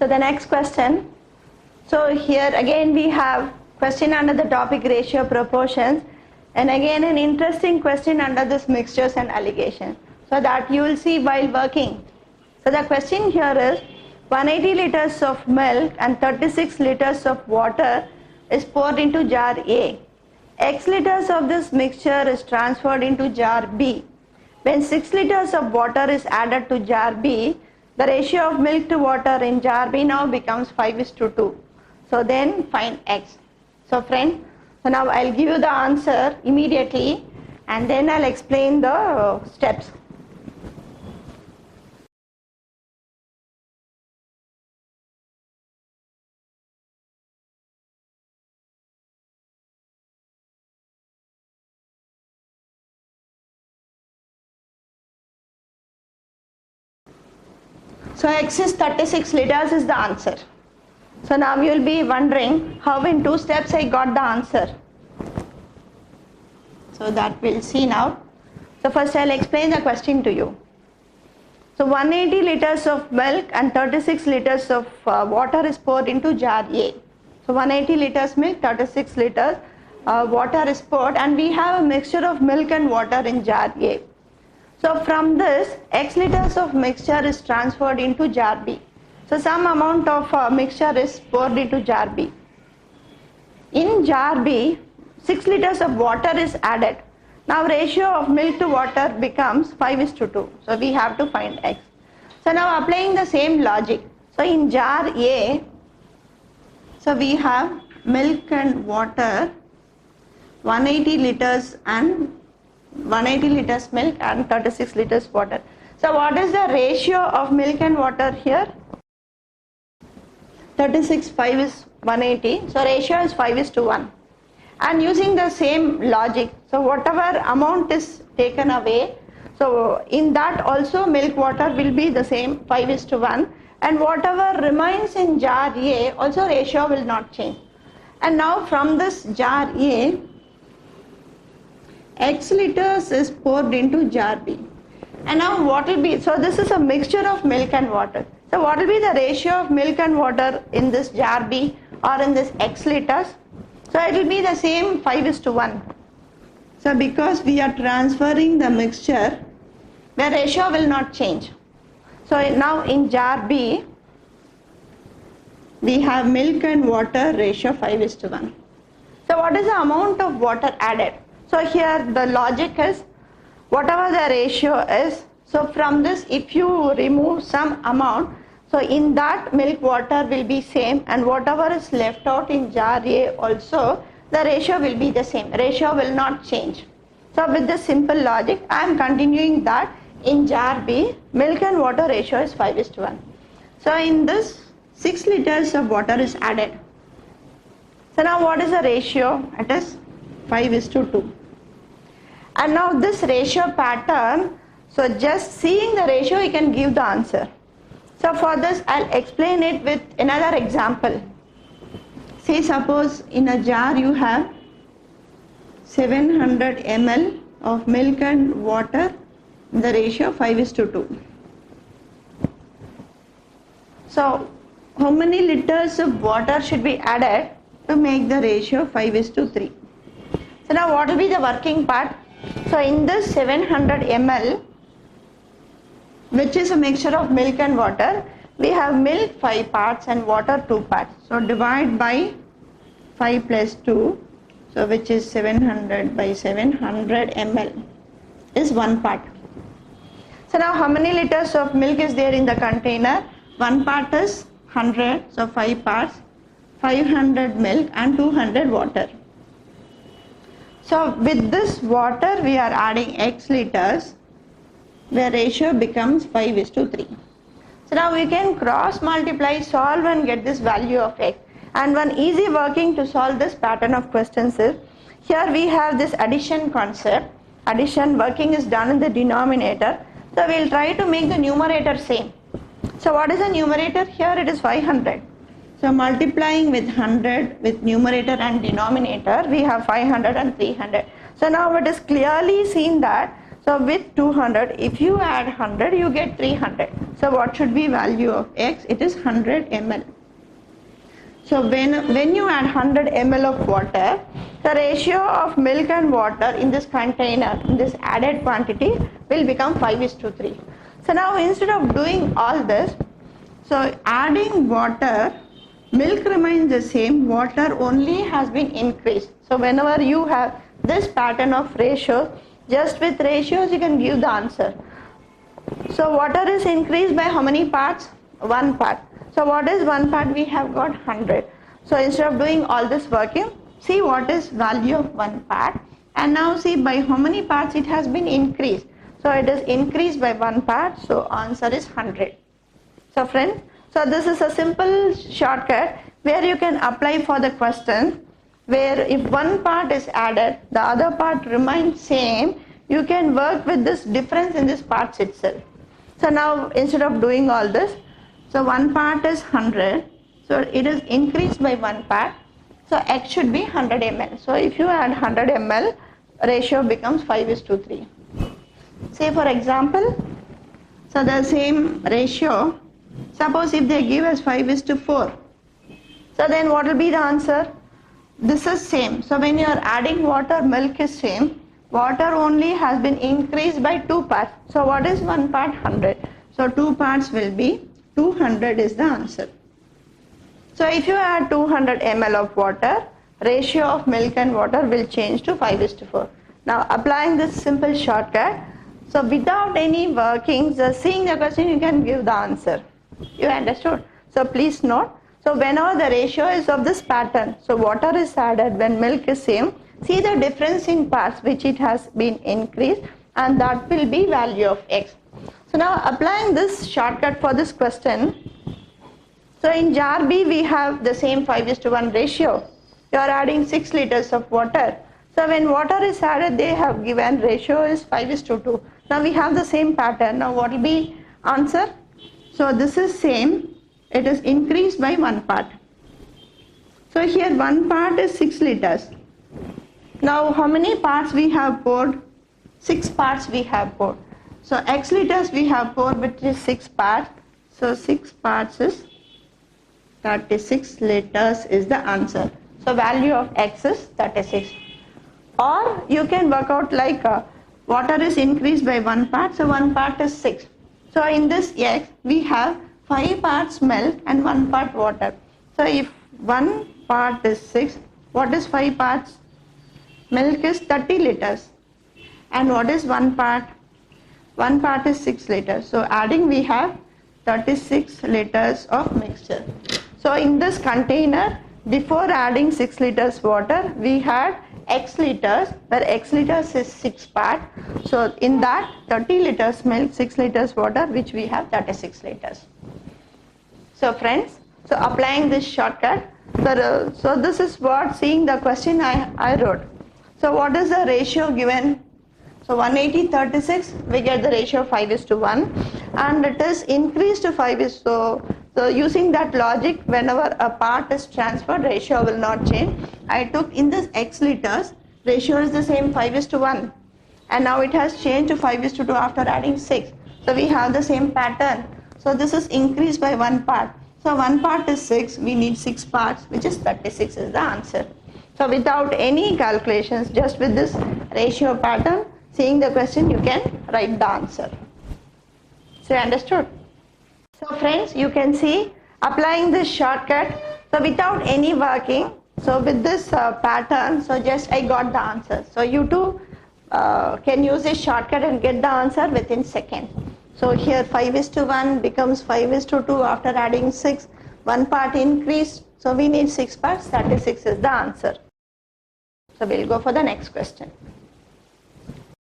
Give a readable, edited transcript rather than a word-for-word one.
So the next question. So here again we have question under the topic ratio proportions, and again an interesting question under this mixtures and alligation. So that you will see while working. So the question here is 180 liters of milk and 36 liters of water is poured into jar A. X liters of this mixture is transferred into jar B. When 6 liters of water is added to jar B, the ratio of milk to water in jar B now becomes 5:2. So then find X. So friend, so now I'll give you the answer immediately and then I'll explain the steps. So X is 36 liters is the answer. So now you will be wondering how in 2 steps I got the answer. So that we'll see now. So first I'll explain the question to you. So 180 liters of milk and 36 liters of water is poured into jar A. So 180 liters milk, 36 liters water is poured, and we have a mixture of milk and water in jar A. So from this, X liters of mixture is transferred into jar B. So some amount of mixture is poured into jar B. In jar B, 6 liters of water is added. Now ratio of milk to water becomes 5:2. So we have to find X. So now applying the same logic. So in jar A, so we have milk and water, 180 liters and 180 liters milk and 36 liters water. So what is the ratio of milk and water here? 36, 5 is 180. So ratio is 5:1. And using the same logic, so whatever amount is taken away, so in that also milk water will be the same 5:1, and whatever remains in jar A also ratio will not change. And now from this jar A, X liters is poured into jar B. And now what will be, so this is a mixture of milk and water. So what will be the ratio of milk and water in this jar B or in this X liters? So it will be the same 5:1. So because we are transferring the mixture, the ratio will not change. So now in jar B, we have milk and water ratio 5:1. So what is the amount of water added? So here the logic is whatever the ratio is, so from this if you remove some amount, so in that milk water will be same, and whatever is left out in jar A also, the ratio will be the same. Ratio will not change. So with this simple logic, I am continuing that in jar B, milk and water ratio is 5:1. So in this 6 liters of water is added. So now what is the ratio? It is 5:2. And now this ratio pattern, so just seeing the ratio you can give the answer. So for this I'll explain it with another example. Say suppose in a jar you have 700 ml of milk and water, the ratio 5:2. So how many liters of water should be added to make the ratio 5:3? So now what will be the working part? So in this 700 ml, which is a mixture of milk and water, we have milk 5 parts and water 2 parts. So divide by 5 plus 2, so which is 700 by 700 ml is 1 part. So now how many liters of milk is there in the container? 1 part is 100, so 5 parts, 500 milk and 200 water. So with this water we are adding X liters, the ratio becomes 5:3. So now we can cross multiply, solve and get this value of X. And one easy working to solve this pattern of questions is, here we have this addition concept. Addition working is done in the denominator. So we will try to make the numerator same. So what is the numerator? Here it is 500. So multiplying with 100 with numerator and denominator, we have 500 and 300. So now it is clearly seen that So with 200, if you add 100, you get 300. So what should be value of X? It is 100 ml. So when you add 100 ml of water, the ratio of milk and water in this container, in this added quantity, will become 5:3. So now instead of doing all this, so adding water, milk remains the same, water only has been increased. So whenever you have this pattern of ratios, just with ratios you can give the answer. So water is increased by how many parts? 1 part. So what is 1 part? We have got 100. So instead of doing all this working, see what is value of 1 part, and now see by how many parts it has been increased. So it is increased by 1 part, so answer is 100. So friends, so this is a simple shortcut where you can apply for the question, where if 1 part is added, the other part remains same, you can work with this difference in this parts itself. So now instead of doing all this, so 1 part is 100, so it is increased by 1 part, so X should be 100 ml. So if you add 100 ml, ratio becomes 5:3. Say for example, so the same ratio, suppose if they give us 5:4, so then what will be the answer? This is same. So when you are adding water, milk is same, water only has been increased by 2 parts. So what is 1 part? 100. So 2 parts will be 200 is the answer. So if you add 200 ml of water, ratio of milk and water will change to 5:4. Now applying this simple shortcut, so without any workings, just seeing the question you can give the answer. You understood? So please note, so whenever the ratio is of this pattern, so water is added when milk is same, see the difference in parts which it has been increased, and that will be value of X. So now applying this shortcut for this question, so in jar B we have the same 5:1 ratio. You are adding 6 liters of water. So when water is added, they have given ratio is 5:2. Now we have the same pattern. Now what will be answer? So this is same. It is increased by 1 part. So here 1 part is 6 liters. Now how many parts we have poured? 6 parts we have poured. So X liters we have poured, which is 6 parts. So 6 parts is 36 liters is the answer. So value of X is 36. Or you can work out like water is increased by 1 part, so 1 part is 6. So in this X we have 5 parts milk and 1 part water. So if 1 part is 6, what is 5 parts? Milk is 30 liters. And what is 1 part? 1 part is 6 liters. So adding we have 36 liters of mixture. So in this container, before adding 6 liters water, we had X liters, where X liters is 6 part. So in that 30 liters milk, 6 liters water, which we have 36 liters. So friends, so applying this shortcut, so this is what, seeing the question I wrote. So what is the ratio given? So 180:36, we get the ratio 5:1, and it is increased to 5:2. So using that logic, whenever a part is transferred, ratio will not change. I took in this X liters, ratio is the same 5:1, and now it has changed to 5:2 after adding 6. So we have the same pattern. So this is increased by 1 part. So 1 part is 6, we need 6 parts, which is 36 is the answer. So without any calculations, just with this ratio pattern, seeing the question, you can write the answer. So you understood? So friends, you can see, applying this shortcut, so without any working, so with this pattern, so just I got the answer. So you too can use this shortcut and get the answer within seconds. So here 5:1 becomes 5:2 after adding 6, 1 part increased, so we need 6 parts, 36 is the answer. So we'll go for the next question.